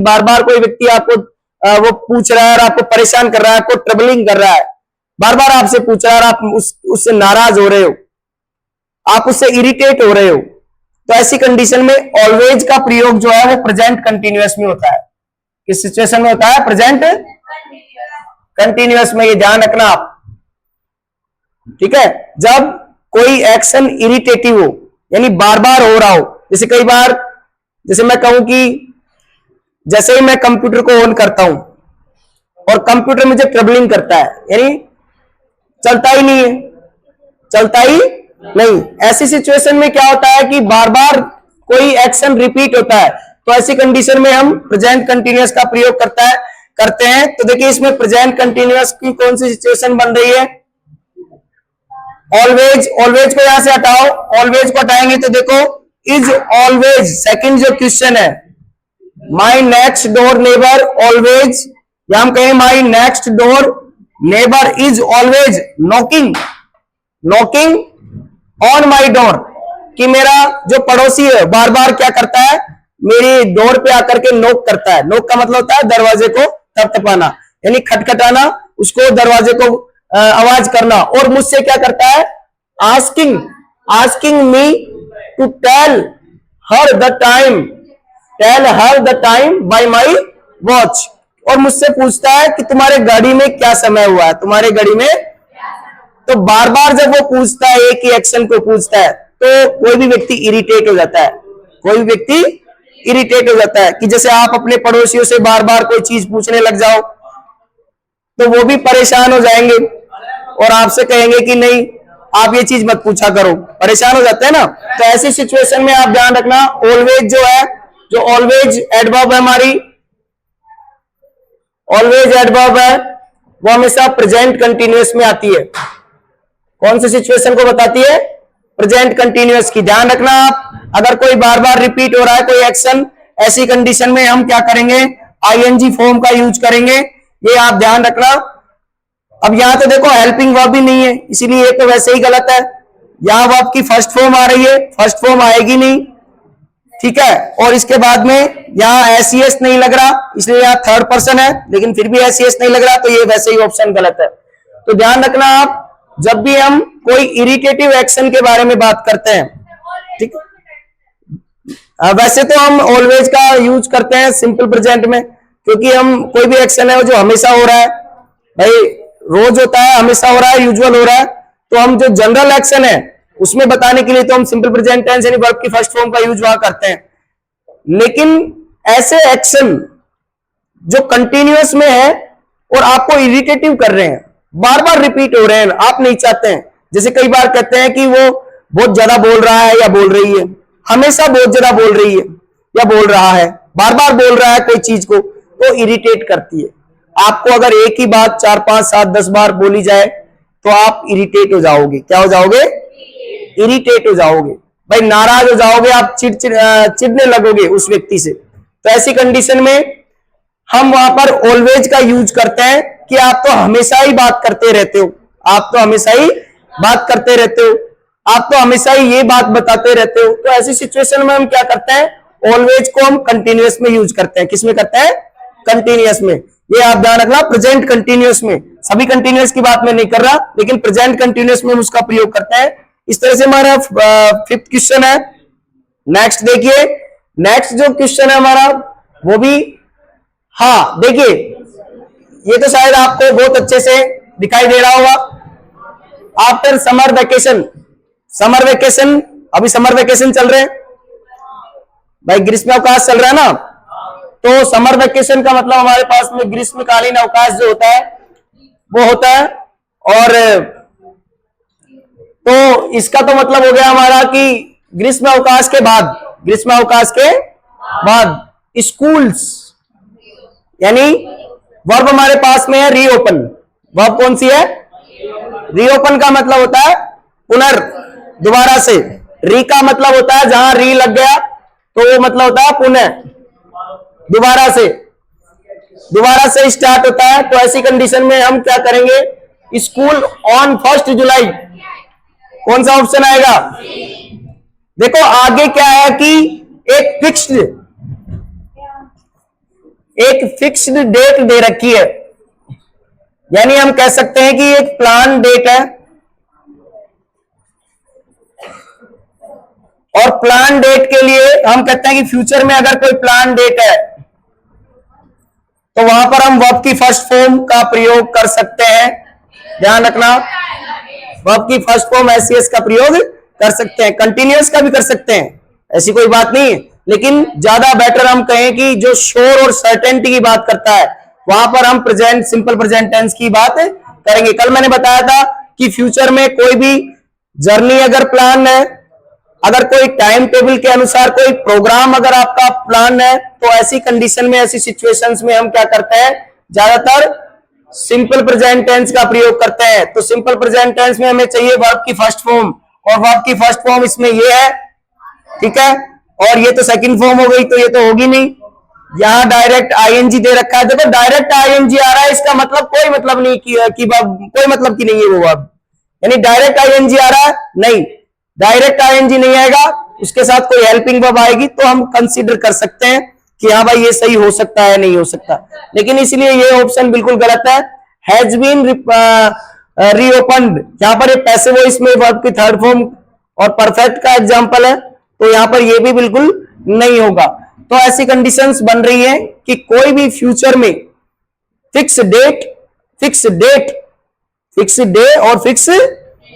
बार बार कोई व्यक्ति आपको वो पूछ रहा है और आपको परेशान कर रहा है, आपको ट्रबलिंग कर रहा है, बार बार आपसे पूछ रहा है और आप उससे नाराज हो रहे हो, आप उससे इरिटेट हो रहे हो, तो ऐसी कंडीशन में ऑलवेज का प्रयोग जो है वो प्रेजेंट कंटिन्यूअस में होता है। किस सिचुएशन में होता है? प्रेजेंट कंटिन्यूअस में। ये ध्यान रखना आप, ठीक है। जब कोई एक्शन इरिटेटिव हो, यानी बार बार हो रहा हो, जैसे कई बार, जैसे मैं कहूं कि जैसे ही मैं कंप्यूटर को ऑन करता हूं और कंप्यूटर मुझे ट्रबलिंग करता है, यानी चलता ही नहीं है, चलता ही नहीं, ऐसी सिचुएशन में क्या होता है कि बार बार कोई एक्शन रिपीट होता है, तो ऐसी कंडीशन में हम प्रेजेंट कंटिन्यूअस का प्रयोग करते हैं। तो देखिए इसमें प्रेजेंट कंटिन्यूअस की कौन सी सिचुएशन बन रही है? ऑलवेज। ऑलवेज को यहां से हटाओ, ऑलवेज को हटाएंगे तो देखो इज ऑलवेज, सेकंड जो क्वेश्चन है, my next door neighbour always, या हम कहें my next door neighbour is always knocking, knocking on my door, कि मेरा जो पड़ोसी है बार बार क्या करता है? मेरी डोर पे आकर के नॉक करता है। नॉक का मतलब होता है दरवाजे को थपथपाना, यानी खटखटाना, उसको दरवाजे को आवाज करना, और मुझसे क्या करता है? Asking me to tell her the time by my watch, और मुझसे पूछता है कि तुम्हारे घड़ी में क्या समय हुआ है, तुम्हारे घड़ी में। तो बार बार जब वो पूछता है, एक ही एक्शन को पूछता है, तो कोई भी व्यक्ति इरिटेट हो जाता है, कोई भी व्यक्ति इरिटेट हो जाता है। कि जैसे आप अपने पड़ोसियों से बार बार कोई चीज पूछने लग जाओ तो वो भी परेशान हो जाएंगे और आपसे कहेंगे कि नहीं आप ये चीज मत पूछा करो, परेशान हो जाते हैं ना। तो ऐसी सिचुएशन में आप ध्यान रखना, ऑलवेज जो है, जो ऑलवेज एडवर्ब है हमारी, ऑलवेज एडवर्ब है, वो हमेशा प्रेजेंट कंटिन्यूअस में आती है। कौन सी सिचुएशन को बताती है? प्रेजेंट कंटिन्यूअस की। ध्यान रखना आप, अगर कोई बार बार रिपीट हो रहा है कोई एक्शन, ऐसी कंडीशन में हम क्या करेंगे? आईएनजी फॉर्म का यूज करेंगे, ये आप ध्यान रखना। अब यहां तो देखो हेल्पिंग वर्ब भी नहीं है, इसीलिए ये तो वैसे ही गलत है। यहां वर्ब की फर्स्ट फॉर्म आ रही है, फर्स्ट फॉर्म आएगी नहीं, ठीक है। और इसके बाद में यहां एसईएस नहीं लग रहा, इसलिए यहां थर्ड पर्सन है, लेकिन फिर भी एसईएस नहीं लग रहा, तो ये वैसे ही ऑप्शन गलत है। तो ध्यान रखना आप, जब भी हम कोई इरिटेटिव एक्शन के बारे में बात करते हैं, ठीक है, वैसे तो हम ऑलवेज का यूज करते हैं सिंपल प्रेजेंट में, क्योंकि हम कोई भी एक्शन है जो हमेशा हो रहा है, भाई रोज होता है, हमेशा हो रहा है, यूजुअल हो रहा है, तो हम जो जनरल एक्शन है उसमें बताने के लिए तो हम सिंपल प्रेजेंट टेंस यानी वर्ब की फर्स्ट फॉर्म का यूज वहां करते हैं। लेकिन ऐसे एक्शन जो कंटिन्यूअस में है और आपको इरिटेटिव कर रहे हैं, बार बार रिपीट हो रहे हैं, आप नहीं चाहते हैं, जैसे कई बार कहते हैं कि वो बहुत ज्यादा बोल रहा है या बोल रही है, हमेशा बहुत ज्यादा बोल रही है या बोल रहा है, बार बार बोल रहा है कोई चीज को, तो इरिटेट करती है आपको। अगर एक ही बात 4, 5, 7, 10 बार बोली जाए तो आप इरिटेट हो जाओगे। क्या हो जाओगे? इरिटेट हो जाओगे, भाई नाराज हो जाओगे, आप चिढ़ने लगोगे उस व्यक्ति से। तो ऐसी कंडीशन में हम वहां पर ऑलवेज का यूज करते हैं कि आप तो हमेशा ही बात करते रहते हो, आप तो हमेशा ही बात करते रहते हो, आप तो हमेशा ही ये बात बताते रहते हो। तो ऐसी सिचुएशन में हम क्या करते हैं? ऑलवेज को हम कंटिन्यूअस में यूज करते हैं। किसमें करते हैं? कंटिन्यूअस में। ये आप ध्यान रखना, प्रेजेंट कंटिन्यूअस में, सभी कंटिन्यूअस की बात मैं नहीं कर रहा, लेकिन प्रेजेंट कंटिन्यूअस में हम उसका प्रयोग करते हैं। इस तरह से हमारा फिफ्थ क्वेश्चन है। नेक्स्ट देखिए, नेक्स्ट जो क्वेश्चन है हमारा वो भी, हाँ देखिए ये तो शायद आपको बहुत अच्छे से दिखाई दे रहा होगा। After summer vacation, summer vacation, अभी समर वेकेशन चल रहे हैं भाई, ग्रीष्मावकाश चल रहा है ना, तो समर वेकेशन का मतलब हमारे पास में ग्रीष्मकालीन अवकाश जो होता है वो होता है। और तो इसका तो मतलब हो गया हमारा कि ग्रीष्म अवकाश के बाद, ग्रीष्म अवकाश के बाद स्कूल्स, यानी वर्ब हमारे पास में है रीओपन। वर्ब कौन सी है? रीओपन का मतलब होता है पुनर्, दोबारा से। री का मतलब होता है जहां री लग गया तो वो मतलब होता है पुनः, दोबारा से, दोबारा से स्टार्ट होता है। तो ऐसी कंडीशन में हम क्या करेंगे? स्कूल ऑन 1 जुलाई, कौन सा ऑप्शन आएगा? देखो आगे क्या है कि एक फिक्स्ड, एक फिक्स्ड डेट दे रखी है, यानी हम कह सकते हैं कि एक प्लान डेट है, और प्लान डेट के लिए हम कहते हैं कि फ्यूचर में अगर कोई प्लान डेट है तो वहां पर हम वर्ब की फर्स्ट फॉर्म का प्रयोग कर सकते हैं। ध्यान रखना, वर्ब की फर्स्ट फॉर्म एसईएस का प्रयोग कर सकते हैं, कंटिन्यूअस का भी कर सकते हैं, ऐसी कोई बात नहीं है, लेकिन ज्यादा बेटर हम कहें कि जो श्योर और सर्टेनिटी की बात करता है वहां पर हम प्रेजेंट, सिंपल प्रेजेंट टेंस की बात करेंगे। कल मैंने बताया था कि फ्यूचर में कोई भी जर्नी अगर प्लान है, अगर कोई टाइम टेबल के अनुसार कोई प्रोग्राम अगर आपका प्लान है, तो ऐसी कंडीशन में, ऐसी सिचुएशंस में हम क्या करते हैं, ज्यादातर सिंपल प्रेजेंट टेंस का प्रयोग करते हैं। तो सिंपल प्रेजेंट टेंस में हमें चाहिए वर्ब की फर्स्ट फॉर्म, और वर्ब की फर्स्ट फॉर्म इसमें ये है, ठीक है, और ये तो सेकंड फॉर्म हो गई, तो ये तो होगी नहीं। यहां डायरेक्ट आईएनजी दे रखा है, देखो डायरेक्ट आईएनजी आ रहा है, इसका मतलब कोई मतलब नहीं कि कोई मतलब की नहीं है वो वर्ब, यानी डायरेक्ट आईएनजी आ रहा है, नहीं, डायरेक्ट आईएनजी नहीं आएगा, उसके साथ कोई हेल्पिंग वर्ब आएगी तो हम कंसीडर कर सकते हैं कि हाँ भाई ये सही हो सकता है, नहीं हो सकता, लेकिन इसलिए ये ऑप्शन बिल्कुल गलत है। हैज बीन रीओपन्ड, यहां पर ये पैसिव वॉइस में वर्ब की थर्ड फॉर्म और परफेक्ट का एग्जांपल है, तो यहां पर ये भी बिल्कुल नहीं होगा। तो ऐसी कंडीशंस बन रही है कि कोई भी फ्यूचर में फिक्स डे और फिक्स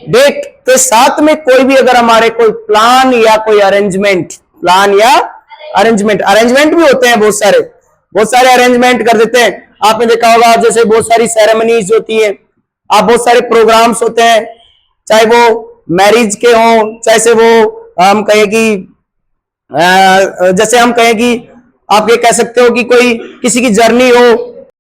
डेट के साथ में कोई भी अगर हमारे कोई प्लान या कोई अरेंजमेंट भी होते हैं, बहुत सारे अरेंजमेंट कर देते हैं। आपने देखा होगा जैसे बहुत सारी सेरेमनीज होती है, आप बहुत सारे प्रोग्राम्स होते हैं, चाहे वो मैरिज के हों, चाहे से वो हम कहें कि जैसे हम कहें कि आप ये कह सकते हो कि कोई किसी की जर्नी हो,